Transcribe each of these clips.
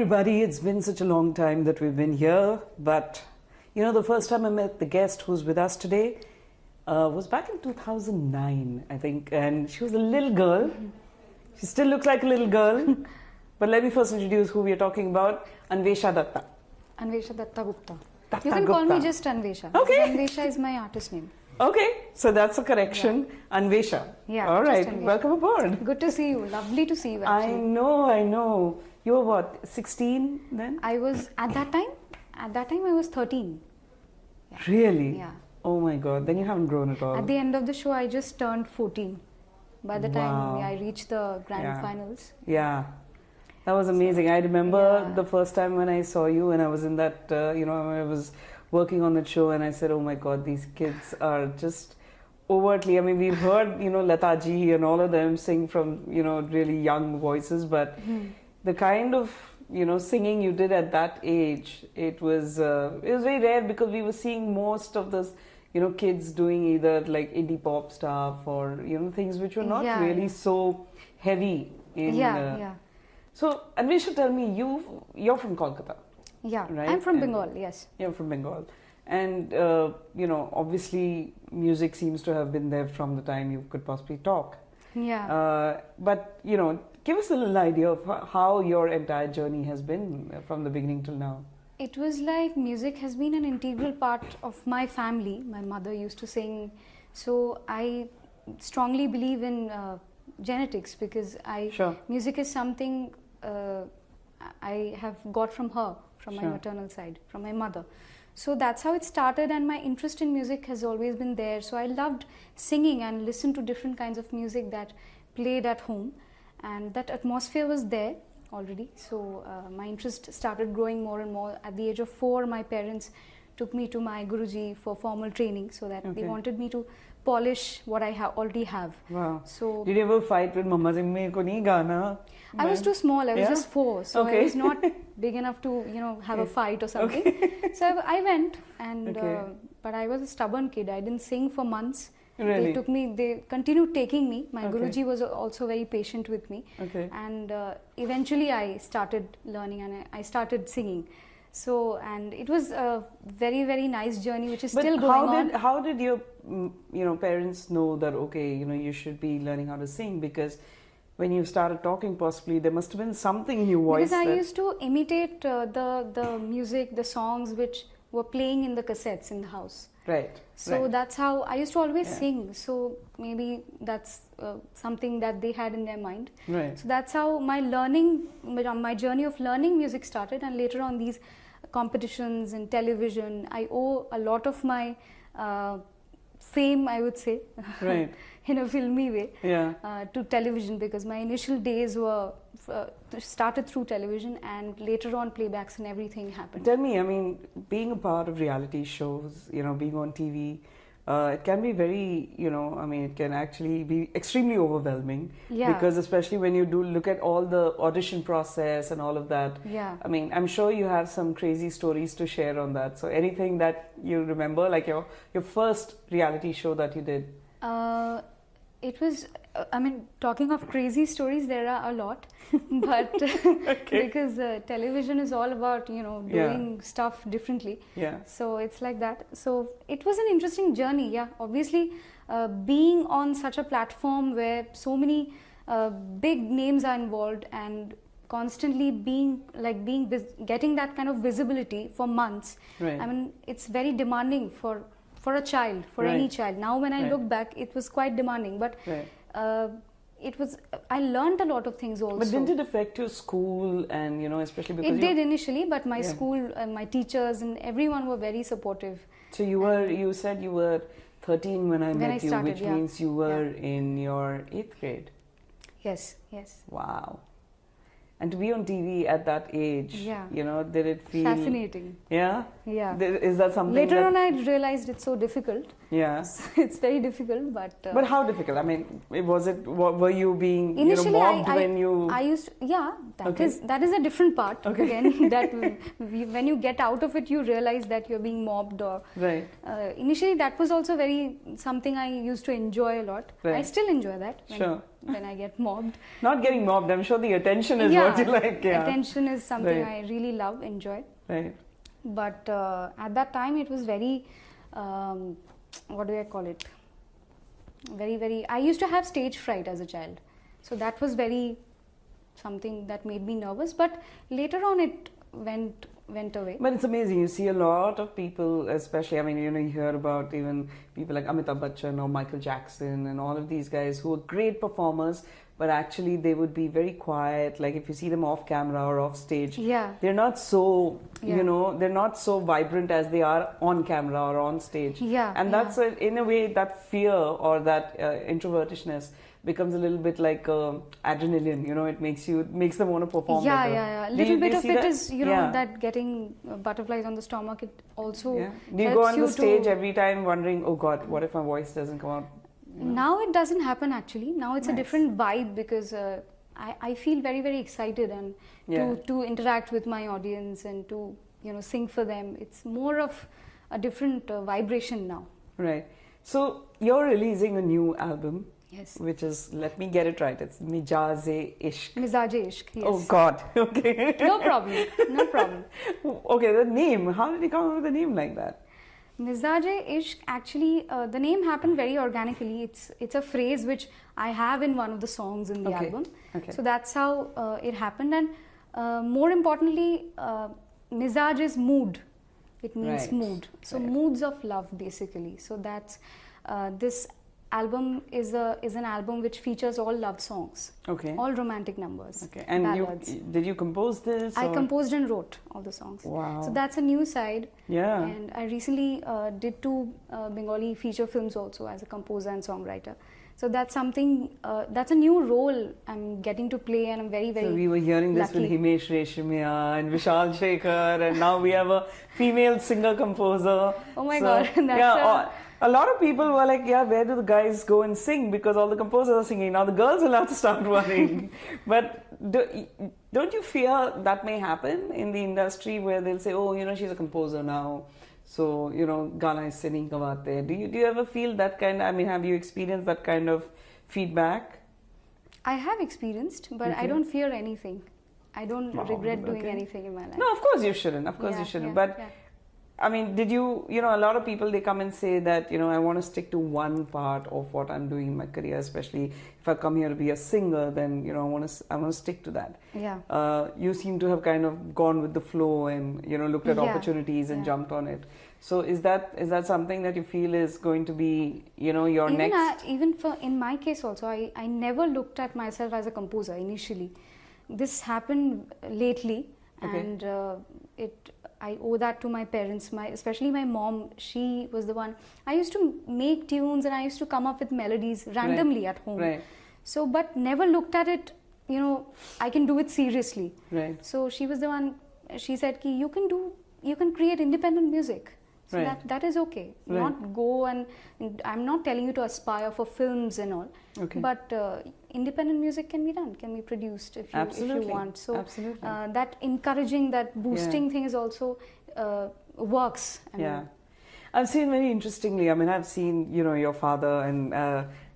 everybody. It's been such a long time that we've been here, but you know, the first time I met the guest who's with us today was back in 2009, I think, and she was a little girl. She still looks like a little girl, but let me first introduce who we are talking about, Anwessha Datta. Anwessha Datta Gupta. Datta You can Gupta. call me just Anwessha. Okay. Anwessha is my artist name. Okay, so that's a correction. Yeah. Anwessha. Yeah. All right, Anwessha. welcome aboard. Good to see you. Lovely to see you, actually. I know. You were what, 16 then? I was, at that time I was 13. Yeah. Really? Yeah. Oh my God, then you haven't grown at all. At the end of the show, I just turned 14. By the time I reached the grand finals. Yeah. That was amazing. I remember the first time when I saw you and I was in that, I was working on that show and I said, oh my God, these kids are just overtly, I mean, we've heard, Lata ji and all of them sing from, really young voices, but the kind of, singing you did at that age, it was very rare because we were seeing most of this, kids doing either like indie pop stuff or, things which were not really so heavy in... So, Anwessha, tell me, you're from Kolkata. Yeah, right? I'm from Bengal, yes. You're from Bengal. And, obviously music seems to have been there from the time you could possibly talk. Yeah. But, give us a little idea of how your entire journey has been from the beginning till now. It was like music has been an integral part of my family. My mother used to sing. So I strongly believe in genetics because music is something I have got from her, from my maternal side, from my mother. So that's how it started, and my interest in music has always been there. So I loved singing and listened to different kinds of music that played at home, and that atmosphere was there already. So my interest started growing more and more. At the age of 4, my parents took me to my Guruji for formal training, so that they wanted me to polish what I already have. Wow. So did you ever fight with Mama saying, "Mere ko nahi gaana"? I was too small. I was just 4, so I was not big enough to, have a fight or something. So I went, and but I was a stubborn kid. I didn't sing for months. Really? They continued taking me. My Guruji was also very patient with me. And eventually I started learning and I started singing. So, and it was a very, very nice journey, which is still going on. How did your, parents know that, okay, you should be learning how to sing? Because when you started talking, possibly, there must have been something in your voice. Because I used to imitate the music, the songs which were playing in the cassettes in the house. Right. So that's how I used to always sing. So maybe that's something that they had in their mind. Right. So that's how my journey of learning music started, and later on these competitions in television, I owe a lot of my fame, I would say, in a filmy way, to television, because my initial days were started through television, and later on playbacks and everything happened. Tell me, I mean, being a part of reality shows, being on TV, it can be very, it can actually be extremely overwhelming. Yeah. Because especially when you do look at all the audition process and all of that. Yeah. I mean, I'm sure you have some crazy stories to share on that. So anything that you remember, like your first reality show that you did? It was, talking of crazy stories, there are a lot, but because television is all about, doing stuff differently. Yeah. So it's like that. So it was an interesting journey. Yeah. Obviously, being on such a platform where so many big names are involved, and constantly getting that kind of visibility for months. Right. I mean, it's very demanding for a child, for any child. Now when I look back, it was quite demanding, but I learned a lot of things also. But didn't it affect your school and, especially because... It did initially, but my school, my teachers and everyone were very supportive. So you said you were 13 when I met you, which means you were in your 8th grade. Yes, yes. Wow. And to be on TV at that age, did it feel... Fascinating. Yeah? Yeah. Is that something Later on I realized it's so difficult. Yeah. It's very difficult, but... But how difficult? I mean, were you being initially mobbed when you... I used... Yeah, that is a different part. Again, that when you get out of it, you realize that you're being mobbed or... Right. Initially, that was also something I used to enjoy a lot. Right. I still enjoy that. when I get mobbed. Not getting mobbed, I'm sure the attention is what you like. Yeah. Attention is something I really love, enjoy. Right. But at that time it was very, what do I call it? Very, I used to have stage fright as a child. So that was something that made me nervous. But later on it went away. But it's amazing. You see a lot of people, especially, I mean, you hear about even people like Amitabh Bachchan or Michael Jackson and all of these guys who are great performers, but actually they would be very quiet. Like if you see them off camera or off stage, they're not so, they're not so vibrant as they are on camera or on stage. And that's in a way that fear or that introvertishness becomes a little bit like adrenaline, it makes them want to perform better. A little bit of it is, that getting butterflies on the stomach, it also Do you go on the stage every time wondering, oh God, what if my voice doesn't come out? Now it doesn't happen actually. Now it's a different vibe because I feel very excited and to interact with my audience and to sing for them. It's more of a different vibration now. Right. So you're releasing a new album. Yes. Which is, let me get it right, it's Mizaaj-e-ishq. Mizaaj-e-ishq, yes. Oh God, okay. No problem. Okay, the name, how did you come up with a name like that? Mizaaj-e-ishq, actually, the name happened very organically. It's a phrase which I have in one of the songs in the album. Okay. So that's how it happened. And more importantly, Mizaaj is mood. It means mood. So moods of love, basically. So that's this album is an album which features all love songs. Okay. All romantic numbers. Okay. And did you compose this? I composed and wrote all the songs. Wow. So that's a new side. Yeah. And I recently did 2 Bengali feature films also as a composer and songwriter. So that's something, that's a new role I'm getting to play, and I'm very So we were hearing this with Himesh Reshammiya and Vishal Shekhar, and now we have a female singer-composer. Oh my God. That's a lot of people were like, where do the guys go and sing? Because all the composers are singing. Now the girls will have to start worrying. But don't you fear that may happen in the industry where they'll say, oh, she's a composer now, so, Gana is singing kawate. Do you ever feel that have you experienced that kind of feedback? I have experienced, but I don't fear anything. I don't regret doing anything in my life. No, of course you shouldn't. Of course you shouldn't. But did you, a lot of people, they come and say that, I want to stick to one part of what I'm doing in my career, especially if I come here to be a singer, then, I want to stick to that. Yeah. You seem to have kind of gone with the flow and, looked at opportunities and jumped on it. So is that something that you feel is going to be, your next? Even in my case also, I never looked at myself as a composer initially. This happened lately, and I owe that to my parents, especially my mom. She was the one. I used to make tunes and I used to come up with melodies randomly at home. Right. So, but never looked at it, I can do it seriously. Right. So she was the one, she said, you can create independent music. So that is okay. Not go and I'm not telling you to aspire for films and all. Okay. But independent music can be done, can be produced if you want. So that encouraging, that boosting thing is also works. I've seen very interestingly. I've seen your father and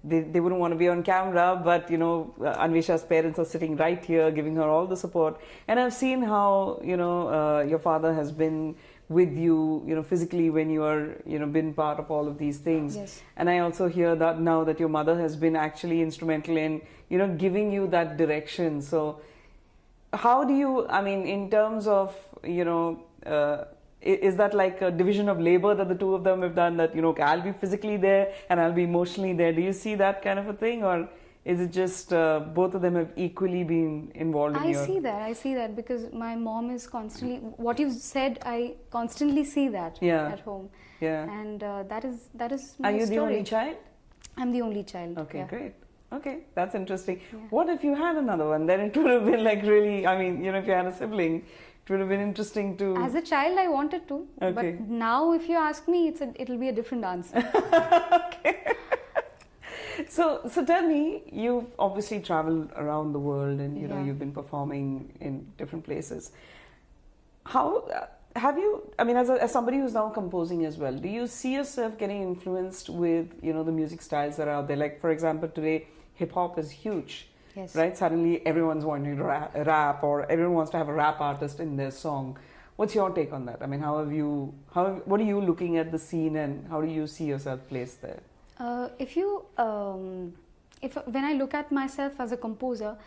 they wouldn't want to be on camera, but Anwessha's parents are sitting right here, giving her all the support. And I've seen how your father has been with you, physically when you are, been part of all of these things. Yes. And I also hear that now that your mother has been actually instrumental in, giving you that direction. So how do you, in terms of, is that like a division of labor that the two of them have done, that, I'll be physically there and I'll be emotionally there? Do you see that kind of a thing, or is it just both of them have equally been involved in I see that because my mom is constantly, what you said, I constantly see that at home. Yeah. And that is my Are you story. the only child? I'm the only child. Okay, great. Okay, that's interesting. Yeah. What if you had another one? Then it would have been like really, if you had a sibling, it would have been interesting to... As a child, I wanted to. Okay. But now if you ask me, it'll be a different answer. Okay. So tell me, you've obviously traveled around the world and you've been performing in different places. How have you, as somebody who's now composing as well, do you see yourself getting influenced with, the music styles that are out there? Like, for example, today hip hop is huge. Yes. Right? Suddenly everyone's wanting to rap, or everyone wants to have a rap artist in their song. What's your take on that? I mean, what are you looking at the scene, and how do you see yourself placed there? When I look at myself as a composer,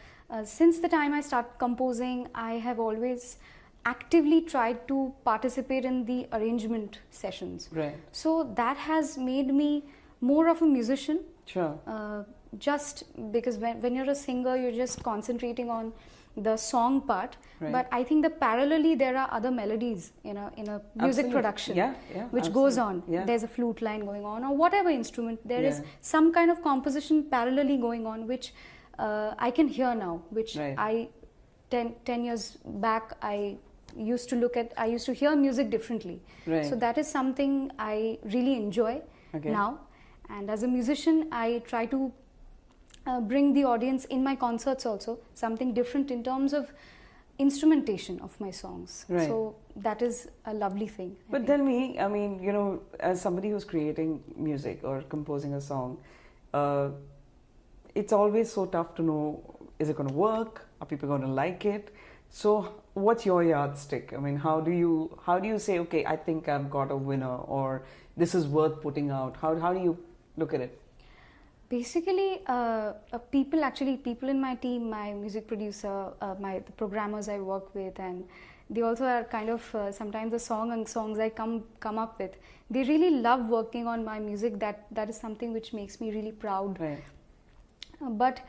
since the time I started composing, I have always actively tried to participate in the arrangement sessions. Right. So that has made me more of a musician. Sure. Just because when you're a singer, you're just concentrating on the song part. Right. But I think that parallelly there are other melodies in a music Absolutely. production, which absolutely. goes on. Yeah. There's a flute line going on, or whatever instrument. There is Yeah. some kind of composition parallelly going on, which I can hear now. Which Right. 10 years back, I used to hear music differently. Right. So that is something I really enjoy now. And as a musician, I try to bring the audience in my concerts also something different in terms of instrumentation of my songs. Right. So that is a lovely thing. But tell me, I mean, you know, as somebody who's creating music or composing a song, it's always so tough to know, is it going to work? Are people going to like it? So what's your yardstick? I mean, how do you say, okay, I think I've got a winner, or this is worth putting out? How do you look at it? Basically, people in my team, my music producer, the programmers I work with, and they also are kind of sometimes the songs I come up with. They really love working on my music. That is something which makes me really proud. Right. But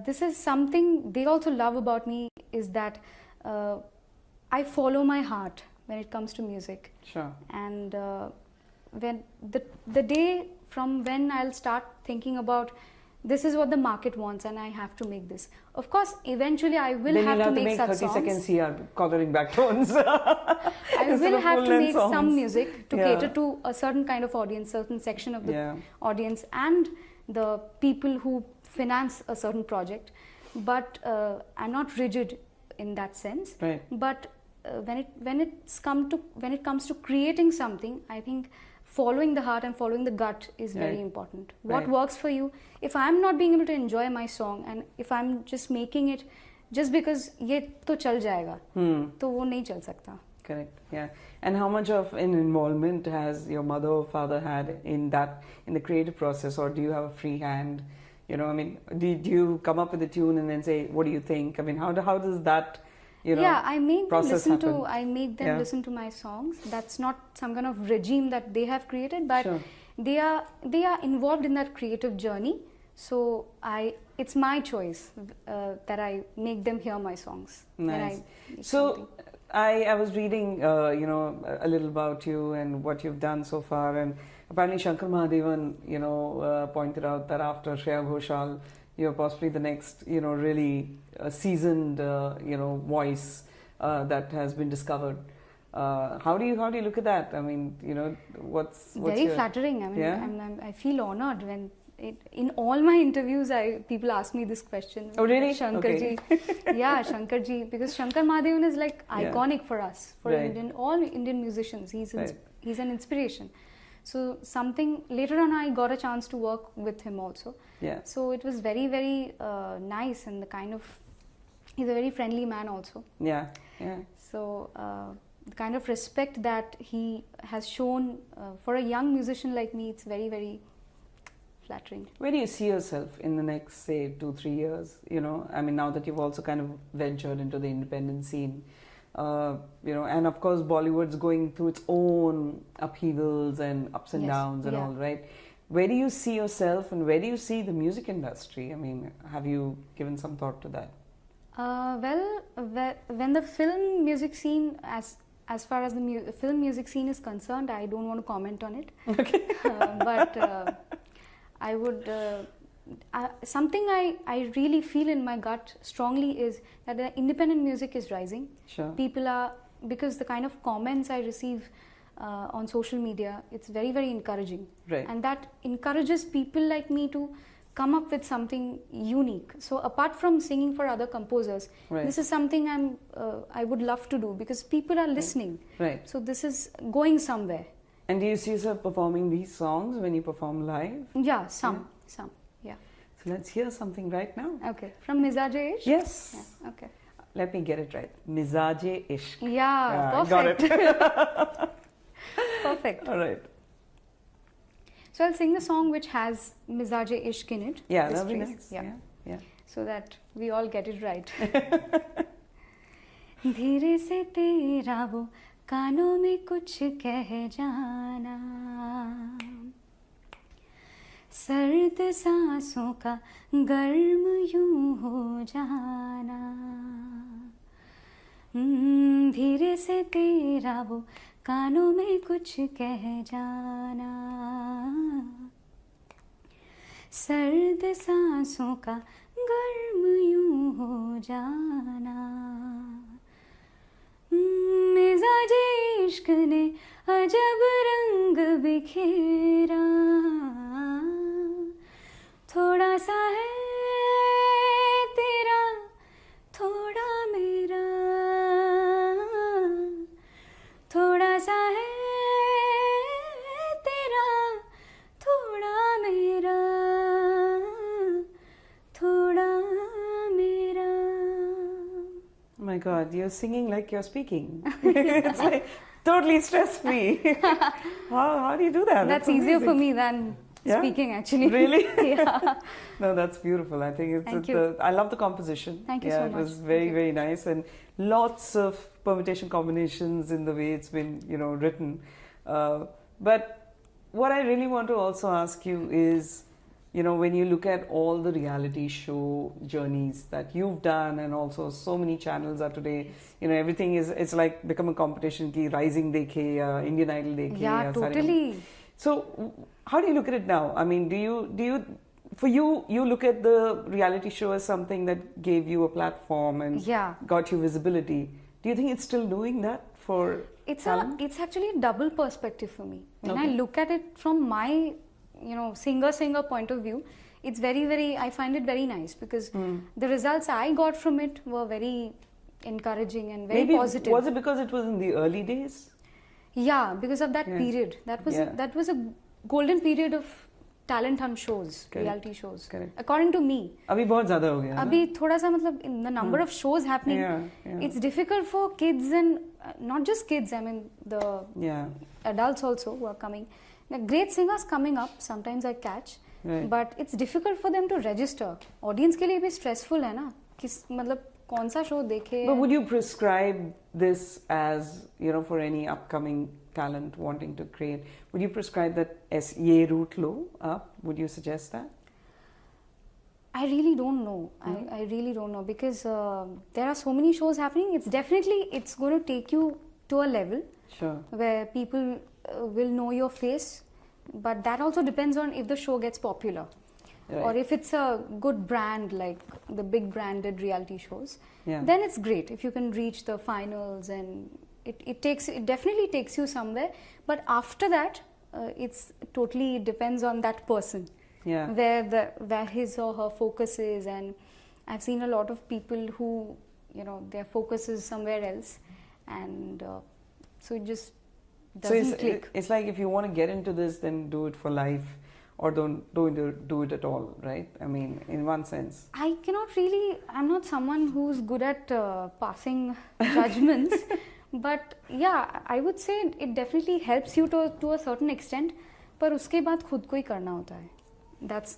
this is something they also love about me, is that I follow my heart when it comes to music. Sure. And when the day from when I'll start thinking about, this is what the market wants and I have to make this. Of course, eventually I will have to make such 30 songs. seconds here, coloring back tones. I will have to make songs. some music to cater to a certain kind of audience, certain section of the audience, and the people who finance a certain project. But I'm not rigid in that sense. Right. But when it comes to creating something, I think following the heart and following the gut is very important. What works for you? If I'm not being able to enjoy my song, and if I'm just making it just because ये तो चल जाएगा, तो वो नहीं चल सकता. Correct. Yeah. And how much of an involvement has your mother or father had in the creative process, or do you have a free hand? You know, I mean, do you come up with a tune and then say, what do you think? I mean, how does that, you know, I make them listen to my songs. That's not some kind of regime that they have created, but they are involved in that creative journey. So it's my choice that I make them hear my songs. Nice. So I was reading, you know, a little about you and what you've done so far, and apparently Shankar Mahadevan, you know, pointed out that after Shreya Ghoshal, you're possibly the next, you know, really seasoned, you know, voice that has been discovered. How do you look at that? I mean, you know, what's very flattering. I mean, I feel honored when in all my interviews, people ask me this question. Oh, really? Shankarji. Yeah, Shankarji, because Shankar Mahadevan is like iconic for us, for all Indian musicians. He's an inspiration. So later on, I got a chance to work with him also. Yeah. So it was very, very nice, and he's a very friendly man also. Yeah, yeah. So the kind of respect that he has shown for a young musician like me, it's very, very flattering. Where do you see yourself in the next, say, 2-3 years? You know, I mean, now that you've also kind of ventured into the independent scene, you know, and of course Bollywood's going through its own upheavals and ups and downs and all, right? Where do you see yourself, and where do you see the music industry? I mean, have you given some thought to that? When the film music scene, as far as the film music scene is concerned, I don't want to comment on it. Okay. But I would... something I really feel in my gut strongly is that the independent music is rising. Sure. People are, because the kind of comments I receive on social media, it's very, very encouraging. Right. And that encourages people like me to come up with something unique. So apart from singing for other composers, this is something I would love to do, because people are listening. Right. So this is going somewhere. And do you see yourself performing these songs when you perform live? Yeah, some. Yeah. So let's hear something right now. Okay. From Mizaaj-e-ishq? Yes. Yeah. Okay. Let me get it right. Mizaaj-e-ishq. Yeah, perfect. Got it. Perfect. All right. So I'll sing the song which has Mizaaj-e-ishq in it. Yeah, that'll be nice. Yeah. Yeah. So that we all get it right. धीरे से तेरा वो कानों में कुछ कह जाना, सर्द सांसों का गर्म यूं हो जाना, धीरे से तेरा वो कानों में कुछ कह जाना, सर्द सांसों का गर्म यूं हो जाना, मिजाज-ए-इश्क ने अजब रंग बिखेरा, थोड़ा सा है तेरा थोड़ा मेरा, थोड़ा सा है तेरा थोड़ा मेरा, थोड़ा मेरा. Oh my God, you're singing like you're speaking. It's like totally stress-free. How do you do that? That's easier for me than speaking, actually. Really? Yeah. No, that's beautiful. I think Thank you. I love the composition. Thank you so much. It was very, very nice, and lots of permutation combinations in the way it's been, written. But what I really want to also ask you is, when you look at all the reality show journeys that you've done, and also so many channels are today, everything it's like become a competition ki Rising dekhe ya Indian Idol dekhe. Yeah, totally. So how do you look at it now? I mean, do you for you look at the reality show as something that gave you a platform and got you visibility. Do you think it's still doing that for talent? It's actually a double perspective for me. When I look at it from my singer point of view, it's very, very, I find it very nice, because the results I got from it were very encouraging and very positive. Was it because it was in the early days? Yeah, because of that period. That was a golden period of talent hunt shows, reality shows. Correct. According to me. Abhi bahut zyada ho gaya. Abhi thoda sa matlab in the number of shows happening, it's difficult for kids, and not just kids, I mean the adults also who are coming. The great singers coming up, sometimes I catch, but it's difficult for them to register. Audience के लिए भी stressful है ना, किस मतलब कौन सा show देखे. But would you prescribe this as, for any upcoming talent wanting to create, would you prescribe that as ye route lo up? Would you suggest that? I really don't know. I really don't know, because there are so many shows happening. It's going to take you to a level where people will know your face, but that also depends on if the show gets popular. Or if it's a good brand, like the big branded reality shows, then it's great if you can reach the finals, and it definitely takes you somewhere. But after that, it's totally depends on that person, where his or her focus is. And I've seen a lot of people who, their focus is somewhere else, and so it just doesn't click. It's like, if you want to get into this, then do it for life, or don't do it at all, right? I mean, in one sense. I'm not someone who's good at passing judgments, but yeah, I would say it definitely helps you to a certain extent, पर उसके बाद खुद को ही करना होता है.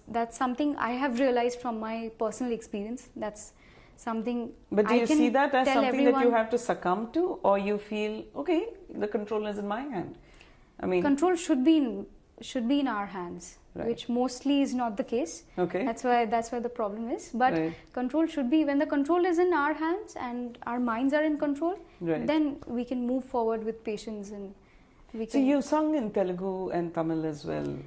That's something I have realized from my personal experience. That's something. But do you see that as something that you have to succumb to, or you feel, okay, the control is in my hand? I mean, control should be in our hands, which mostly is not the case. Okay. That's where the problem is. But control should be, when the control is in our hands and our minds are in control, then we can move forward with patience, and we can. So you sung in Telugu and Tamil as well.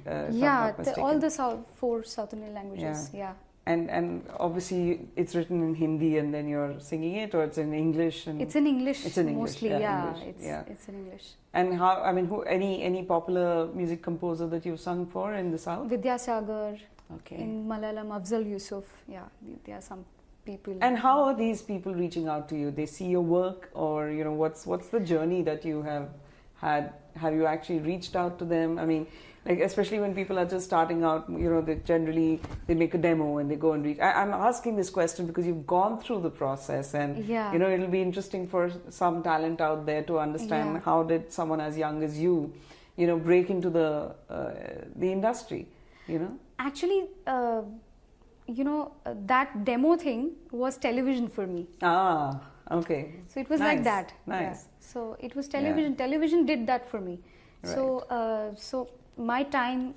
All the 4 South Indian languages. Yeah. And obviously it's written in Hindi, and then you're singing it, or it's in English? It's in English. It's in English mostly. English. It's in English. And how? I mean, any popular music composer that you've sung for in the South? Vidyasagar. Okay. In Malayalam, Afzal Yusuf. Yeah, there are some people. And how are these people reaching out to you? They see your work, or what's the journey that you have had? Have you actually reached out to them? I mean, Like especially when people are just starting out, you know, they make a demo and they go and reach. I'm asking this question because you've gone through the process, and Yeah. you know it'll be interesting for some talent out there to understand how did someone as young as you know, break into the industry, you know. Actually, you know, that demo thing was television for me. Ah, okay. So it was Nice. like that. Nice. Yeah. So it was television. Television did that for me. Right. So my time,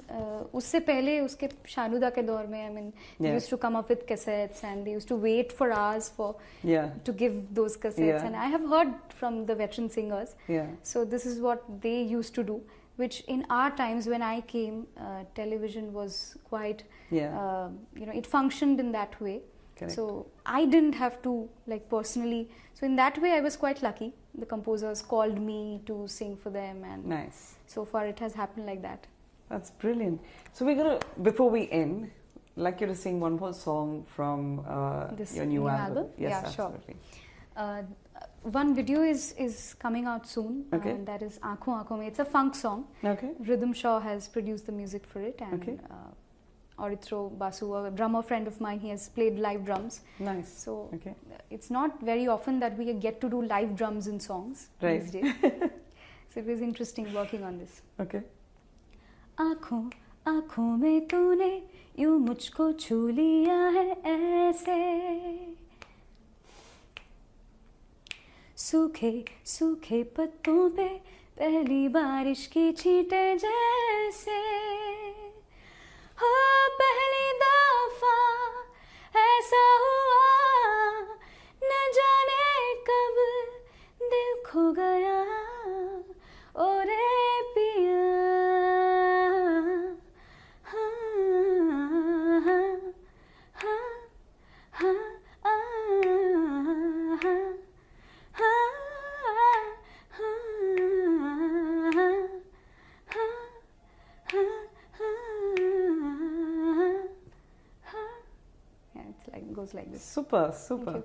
उससे पहले उसके शानुदा के दौर में, I mean, they used to come up with cassettes and they used to wait for hours to give those cassettes. And I have heard from the veteran singers. Yeah. So this is what they used to do, which in our times when I came, television was quite, you know, it functioned in that way. Correct. So I didn't have to, like, personally. So in that way, I was quite lucky. The composers called me to sing for them, and Nice. so far it has happened like that. That's brilliant. So we're gonna, before we end, I'd like you to sing one more song from This your new album. Yes, yeah, absolutely. Sure. One video is coming out soon, and that is Aankhon Aankhon Mein. It's a funk song. Okay. Rhythm Shaw has produced the music for it, and Orithro Basu, a drummer friend of mine, he has played live drums. Nice. So it's not very often that we get to do live drums in songs these days. So it was interesting working on this. Okay. आँखों आँखों में तूने यूं मुझको छू लिया है ऐसे, सूखे सूखे पत्तों पे पहली बारिश की छींटे जैसे, हो पहली दफा ऐसा हुआ, न जाने कब दिल खो गया, ओ रे पिया, goes like this. Super, super.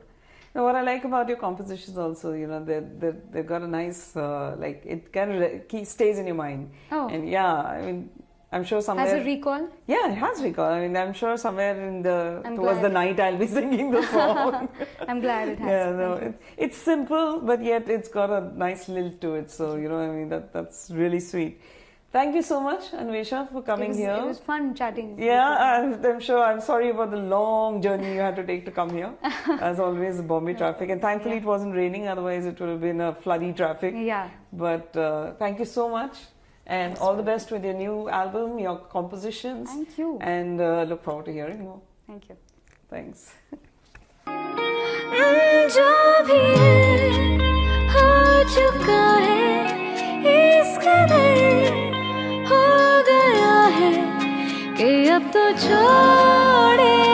Now, what I like about your compositions also, you know, they've got a nice, like, it kind of stays in your mind. Oh. And yeah, I mean, I'm sure somewhere... Has a recall? Yeah, it has recall. I mean, I'm sure somewhere towards the night I'll be singing the song. I'm glad it has. Yeah, no, it's simple, but yet it's got a nice lilt to it. So, you know, I mean, that's really sweet. Thank you so much, Anwessha, for coming here. It was fun chatting. Yeah, I'm sure. I'm sorry about the long journey you had to take to come here. As always, the Bombay traffic. And thankfully it wasn't raining, otherwise it would have been a floody traffic. Yeah. But thank you so much. And all the best with your new album, your compositions. Thank you. And look forward to hearing more. Thank you. Thanks. जो भी हो चुका है इस कदर हो गया है कि अब तो छोड़े